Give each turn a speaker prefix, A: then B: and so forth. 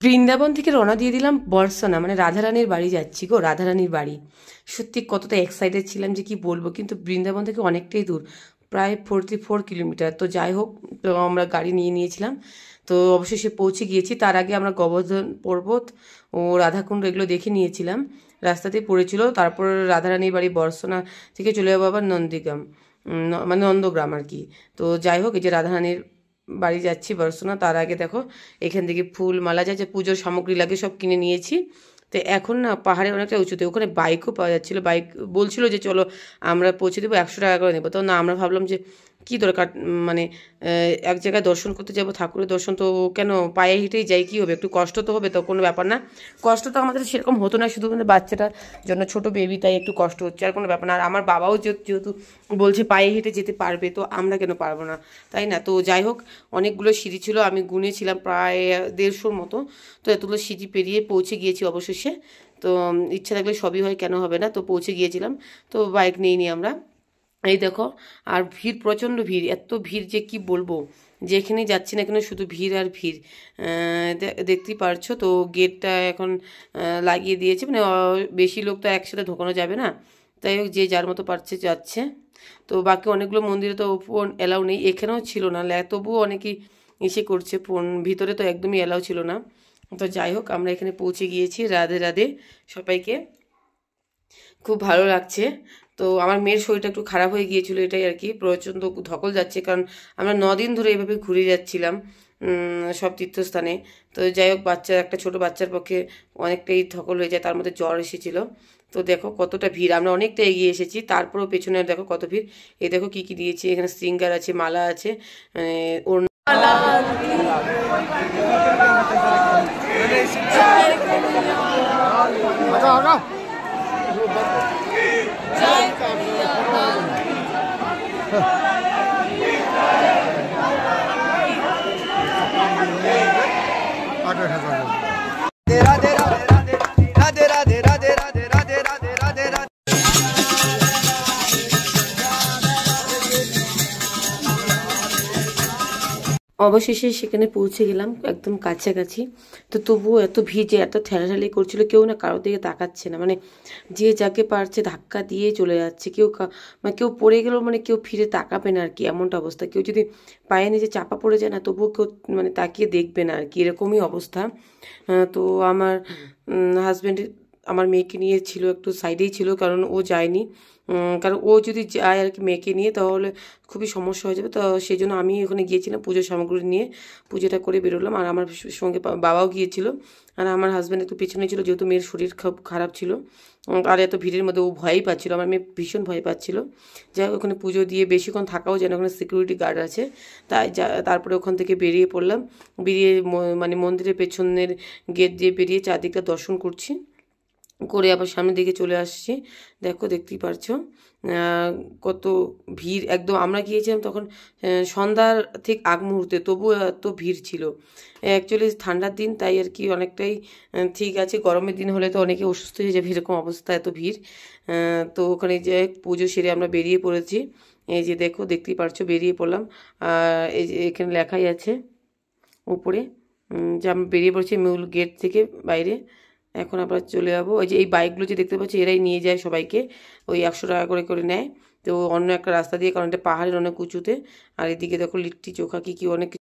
A: বৃন্দাবন থেকে রওনা দিয়ে দিলাম বর্ষনা, মানে রাধারানীর বাড়ি যাচ্ছি গো, রাধারানীর বাড়ি। সত্যি কতটা এক্সাইটেড ছিলাম যে কি বলবো, কিন্তু বৃন্দাবন থেকে অনেকটাই দূর, প্রায় 44 কিলোমিটার। তো যাই হোক, তো আমরা গাড়ি নিয়ে নিয়েছিলাম। তো অবশেষে পৌঁছে গিয়েছি। তার আগে আমরা গোবর্ধন পর্বত ও রাধাকুণ্ড এগুলো দেখে নিয়েছিলাম, রাস্তাতেই পড়েছিল। তারপর রাধারানীর বাড়ি বর্ষনা থেকে চলে যাবো আবার নন্দীগ্রাম, মানে নন্দগ্রাম আর কি। তো যাই হোক, এই যে রাধারানীর বাড়ি যাচ্ছি বর্ষনা। তার আগে দেখো, এখান থেকে ফুল মালা যা যা পুজোর সামগ্রী লাগে সব কিনে নিয়েছি। তো এখন না পাহাড়ে অনেকটা উঁচুতে, ওখানে বাইকও পাওয়া যাচ্ছিলো। বাইক বলছিল যে চলো আমরা পৌঁছে দেবো, 100 টাকা করে নেবো। তো না, আমরা ভাবলাম যে কী দরকার, মানে এক জায়গায় দর্শন করতে যাবো, ঠাকুরের দর্শন, তো কেন পায়ে হেঁটেই যাই, কী হবে, একটু কষ্ট তো হবে, তো কোনো ব্যাপার না। কষ্ট তো আমাদের সেরকম হতো না, শুধু মানে বাচ্চাটার জন্য, ছোটো বেবি, তাই একটু কষ্ট হচ্ছে, আর কোনো ব্যাপার না। আর আমার বাবাও যেহেতু বলছে পায়ে হেঁটে যেতে পারবে, তো আমরা কেন পারবো না, তাই না? তো যাই হোক, অনেকগুলো সিঁড়ি ছিল, আমি গুনেছিলাম প্রায় 150-র মতো। তো এতগুলো সিঁড়ি পেরিয়ে পৌঁছে গিয়েছি অবশেষে। তো ইচ্ছা থাকলে সবই হয়, কেন হবে না? তো পৌঁছে গিয়েছিলাম। তো বাইক নিয়ে আমরা, এই দেখো, আর ভিড়, প্রচণ্ড ভিড়, এত ভিড় যে কি বলবো, যেখানেই যাচ্ছি না কেন শুধু ভিড় আর ভিড়। দেখতেই পারছো তো, গেটটা এখন লাগিয়ে দিয়েছে, মানে বেশি লোক তো একসাথে ঢোকানো যাবে না, তাই হোক যে যার মতো পারছে যাচ্ছে। তো বাকি অনেকগুলো মন্দিরে তো ফোন অ্যালাউ নেই, এখানেও ছিল না, তবুও অনেকেই এসে করছে ফোন, ভিতরে তো একদমই অ্যালাউ ছিল না। তো যাই হোক, আমরা এখানে পৌঁছে গিয়েছি। রাধে রাধে সবাইকে, খুব ভালো লাগছে। তো আমার মেয়ের শরীরটা একটু খারাপ হয়ে গিয়েছিল, এটাই আর কি, প্রচণ্ড ধকল যাচ্ছে, কারণ আমরা 9 দিন ধরে এভাবে ঘুরে যাচ্ছিলাম সব তীর্থস্থানে। তো যাই হোক, একটা ছোট বাচ্চার পক্ষে অনেকটাই ধকল হয়ে যায়, তার মধ্যে জ্বর এসেছিল। তো দেখো কতটা ভিড়, আমরা অনেকটা এগিয়ে এসেছি, তারপরেও পেছনে দেখো কত ভিড়। এই দেখো কি কি দিয়েছে এখানে, শৃঙ্গার আছে, মালা আছে, ওড়না। অবশেষে সেখানে পৌঁছে গেলাম, একদম কাছাকাছি। তো তবুও এত ভিড়, যে এত ঠেলাঠেলি করছিল, কেউ না কারোর দিকে তাকাচ্ছে না, মানে যে যাকে পারছে ধাক্কা দিয়ে চলে যাচ্ছে। মানে কেউ পড়ে গেলেও মানে কেউ ফিরে তাকাবে না আর কি, এমনটা অবস্থা। কেউ যদি পায়ে নিচে চাপা পড়ে যায় না, তবুও কেউ মানে তাকিয়ে দেখবে না আর কি, এরকমই অবস্থা। তো আমার হাজব্যান্ড আমার মেয়েকে নিয়ে ছিল, একটু সাইডেই ছিল, কারণ ও যায়নি। কারণ ও যদি যায় আর কি মেয়েকে নিয়ে, তাহলে খুবই সমস্যা হয়ে যাবে। তো সেই জন্য আমি ওখানে গিয়েছিলাম পুজোর সামগ্রী নিয়ে, পুজোটা করে বেরোলাম। আর আমার সঙ্গে বাবাও গিয়েছিল, আর আমার হাজব্যান্ড একটু পেছনে ছিল, যেহেতু মেয়ের শরীর খুব খারাপ ছিল। আর এত ভিড়ের মধ্যে ও ভয়ই পাচ্ছিল, আমার মেয়ে ভীষণ ভয় পাচ্ছিল। যাই হোক, ওখানে পুজো দিয়ে বেশিক্ষণ থাকাও যেন, ওখানে সিকিউরিটি গার্ড আছে, তাই তারপরে ওখান থেকে বেরিয়ে পড়লাম। বেরিয়ে মানে মন্দিরের পেছনের গেট দিয়ে বেরিয়ে চারদিকটা দর্শন করছি, করে আবার সামনের দিকে চলে আসছি। দেখো, দেখতেই পারছো কত ভিড়। একদম আমরা গিয়েছিলাম তখন সন্ধ্যার ঠিক আগ মুহূর্তে, তবুও এত ভিড় ছিল। অ্যাকচুয়ালি ঠান্ডার দিন, তাই আর কি অনেকটাই ঠিক আছে। গরমের দিন হলে তো অনেকে অসুস্থ হয়ে যাবে, এরকম অবস্থা, এত ভিড়। তো ওখানে যে পুজো সেরে আমরা বেরিয়ে পড়েছি। এই যে দেখো, দেখতেই পারছো, বেরিয়ে পড়লাম। আর এই যে এখানে লেখাই আছে উপরে যে আমরা বেরিয়ে পড়ছি মূল গেট থেকে বাইরে। এখন আবার চলে যাবো। ওই যে এই বাইকগুলো যে দেখতে পাচ্ছি, এরাই নিয়ে যায় সবাইকে, ওই 100 টাকা করে করে নেয়। তো অন্য একটা রাস্তা দিয়ে, কারণ এটা পাহাড়ের অনেক উঁচুতে। আর এদিকে দেখো লিট্টি চোখা কি কি অনেক